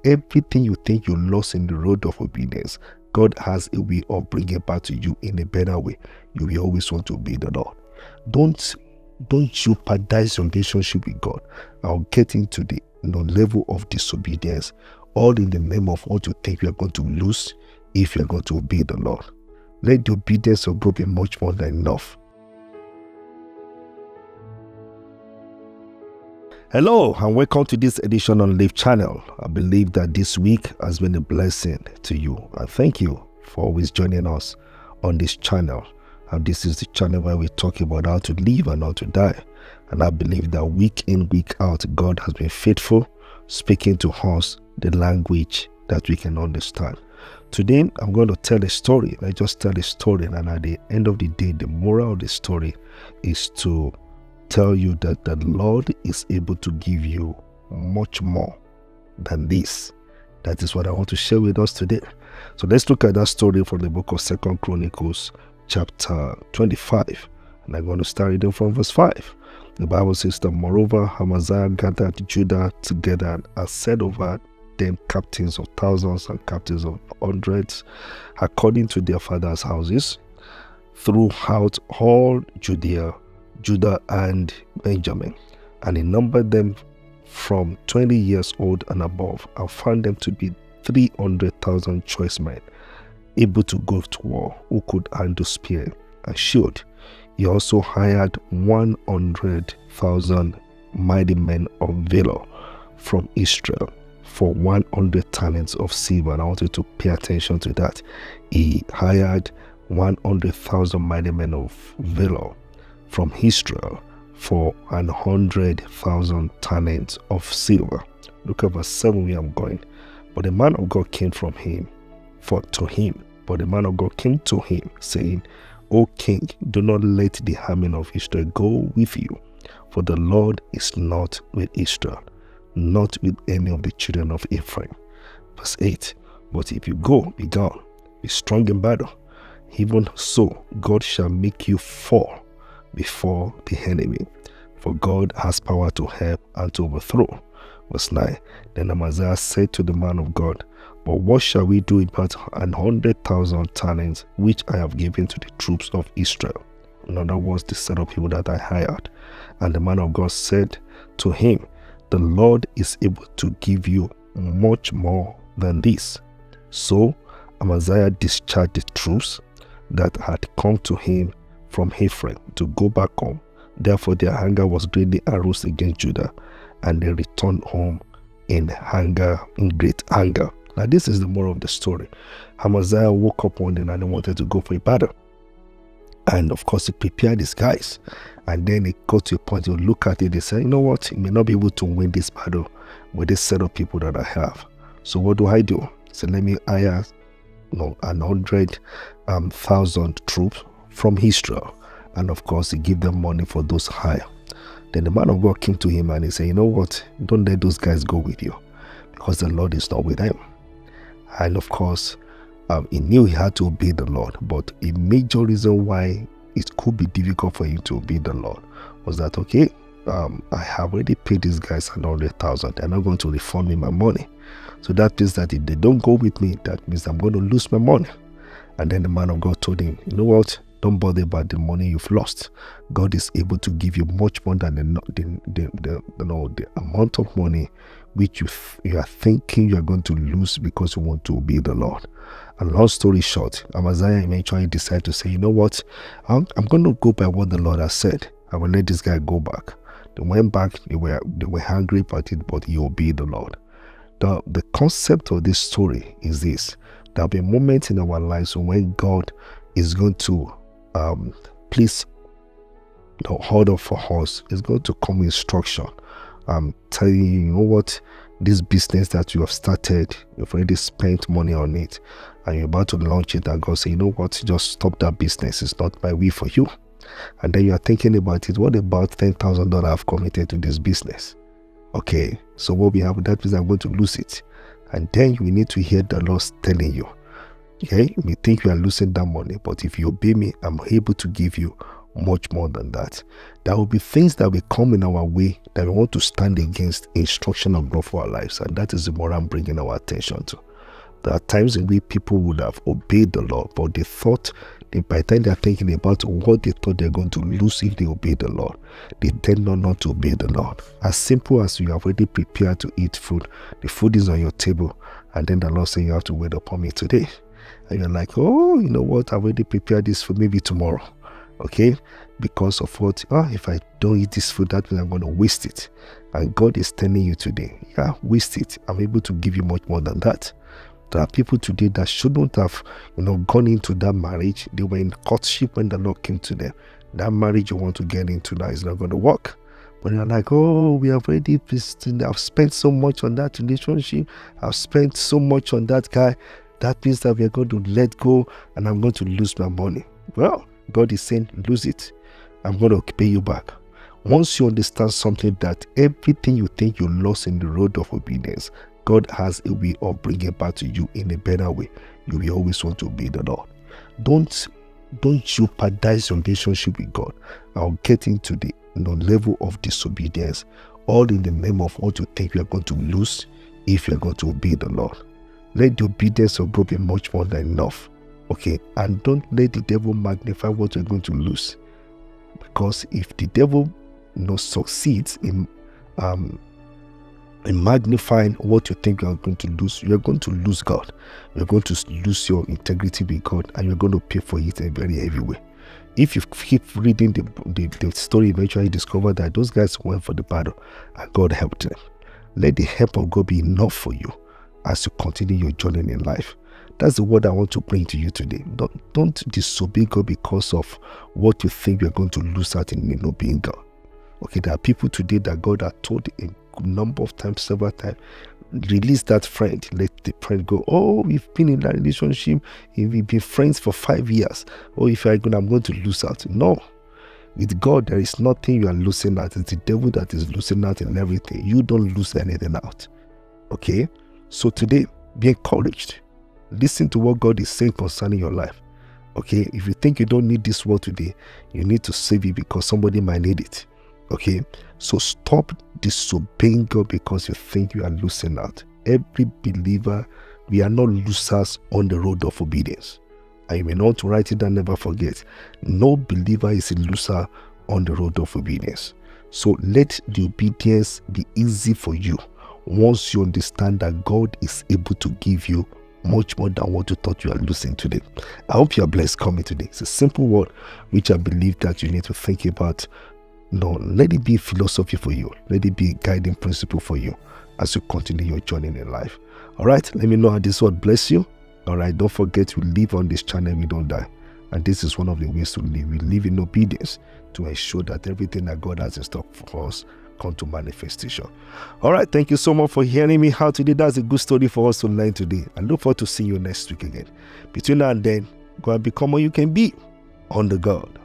Everything you think you lost in the road of obedience, God has a way of bringing it back to you in a better way. You will always want to obey the Lord. Don't jeopardize your relationship with God. I'll get into the level of disobedience, all in the name of what you think you are going to lose if you are going to obey the Lord. Let the obedience of God be much more than enough. Hello and welcome to this edition on Live Channel. I believe that this week has been a blessing to you, and thank you for always joining us on this channel. And this is the channel where we talk about how to live and how to die. And I believe that week in, week out, God has been faithful, speaking to us the language that we can understand. Today, I'm going to tell a story. I just tell a story, and at the end of the day, the moral of the story is to tell you that the Lord is able to give you much more than this. That is what I want to share with us today. So let's look at that story from the book of 2 Chronicles chapter 25. And I'm going to start reading from verse 5. The Bible says that moreover Amaziah gathered Judah together and set over them captains of thousands and captains of hundreds, according to their fathers' houses, throughout all Judah and Benjamin, and he numbered them from 20 years old and above, and found them to be 300,000 choice men, able to go to war, who could handle spear and shield. He also hired 100,000 mighty men of valor from Israel for 100 talents of silver. And I want you to pay attention to that. He hired 100,000 mighty men of valor from Israel for 100,000 talents of silver. Look at verse 7 where I'm going. But the man of God came to him, saying, O king, do not let the army of Israel go with you, for the Lord is not with Israel, not with any of the children of Ephraim. Verse 8, but if you go, be gone, be strong in battle. Even so, God shall make you fall before the enemy, for God has power to help and to overthrow. Verse 9, then Amaziah said to the man of God, but what shall we do about 100,000 talents which I have given to the troops of Israel? In other words, the set of people that I hired. And the man of God said to him, the Lord is able to give you much more than this. So Amaziah discharged the troops that had come to him from Ephraim to go back home. Therefore their anger was greatly aroused against Judah, and they returned home in great anger. Now this is the moral of the story. Amaziah woke up one day and he wanted to go for a battle. And of course he prepared his guys. And then he got to a point, he'll look at it, he said, you know what, he may not be able to win this battle with this set of people that I have. So what do? So let me hire 100,000 troops from Israel, and of course he gave them money for those hire. Then the man of God came to him and he said, you know what, don't let those guys go with you, because the Lord is not with them. And of course he knew he had to obey the Lord, but a major reason why it could be difficult for him to obey the Lord was that, okay, I have already paid these guys 100,000. They're not going to refund me my money. So that means that if they don't go with me, that means I'm going to lose my money. And then the man of God told him, you know what, don't bother about the money you've lost. God is able to give you much more than the amount of money which you are thinking you are going to lose because you want to obey the Lord. And long story short, Amaziah eventually decided to say, you know what, I'm going to go by what the Lord has said. I will let this guy go back. They went back, they were angry about it, but he obeyed the Lord. The concept of this story is this: there will be moments in our lives when God is going to please order for us. It's going to come instruction. Telling you, you know what, this business that you have started, you've already spent money on it, and you're about to launch it, and God say, you know what, just stop that business. It's not my will for you. And then you are thinking about it. What about $10,000 I've committed to this business? Okay, so what we have, that means I'm going to lose it. And then you need to hear the Lord telling you, okay, you may think you are losing that money, but if you obey me, I'm able to give you much more than that. There will be things that will come in our way that we want to stand against instruction of God for our lives, and that is what I'm bringing our attention to. There are times in which people would have obeyed the Lord, but they thought that by the time they're thinking about what they thought they're going to lose if they obey the Lord, they tend not to obey the Lord. As simple as you have already prepared to eat food, the food is on your table, and then the Lord says you have to wait upon me today. And you're like, oh, you know what, I've already prepared this for maybe tomorrow. Okay, because of what? If I don't eat this food, that means I'm going to waste it. And God is telling you today, yeah, waste it. I'm able to give you much more than that. There are people today that shouldn't have, gone into that marriage. They were in courtship when the Lord came to them. That marriage you want to get into now is not going to work. But they're like, oh, we have already, I've spent so much on that relationship. I've spent so much on that guy. That means that we're going to let go and I'm going to lose my money. Well, God is saying, lose it. I'm going to pay you back. Once you understand something, that everything you think you lost in the road of obedience, God has a way of bringing it back to you in a better way. You will always want to obey the Lord. Don't jeopardize your relationship with God. I'll get into the level of disobedience, all in the name of what you think you are going to lose if you are going to obey the Lord. Let the obedience of God be much more than enough. Okay, and don't let the devil magnify what you're going to lose, because if the devil succeeds in magnifying what you think you are going to lose, you're going to lose God. You're going to lose your integrity with God, and you're going to pay for it in a very heavy way. If you keep reading the story, eventually you discover that those guys went for the battle and God helped them. Let the help of God be enough for you as you continue your journey in life. That's the word I want to bring to you today. Don't disobey God because of what you think you're going to lose out in obeying God. Okay, there are people today that God has told a number of times, several times, release that friend, let the friend go. Oh, we've been in that relationship, we've been friends for 5 years. Oh, if I'm going to lose out. No. With God, there is nothing you are losing out. It's the devil that is losing out in everything. You don't lose anything out. Okay? So today, be encouraged. Listen to what God is saying concerning your life. Okay? If you think you don't need this word today, you need to save it because somebody might need it. Okay? So stop disobeying God because you think you are losing out. Every believer, we are not losers on the road of obedience. And you may not write it down, never forget. No believer is a loser on the road of obedience. So let the obedience be easy for you once you understand that God is able to give you much more than what you thought you are losing today. I hope you are blessed coming today. It's a simple word which I believe that you need to think about. No, let it be a philosophy for you. Let it be a guiding principle for you as you continue your journey in life. All right, let me know how this word bless you. All right, don't forget to live on this channel, we don't die. And this is one of the ways to live. We live in obedience to ensure that everything that God has in stock for us come to manifestation. All right, thank you so much for hearing me out today. That's a good story for us to learn today. I look forward to seeing you next week again. Between now and then, go and become what you can be under God.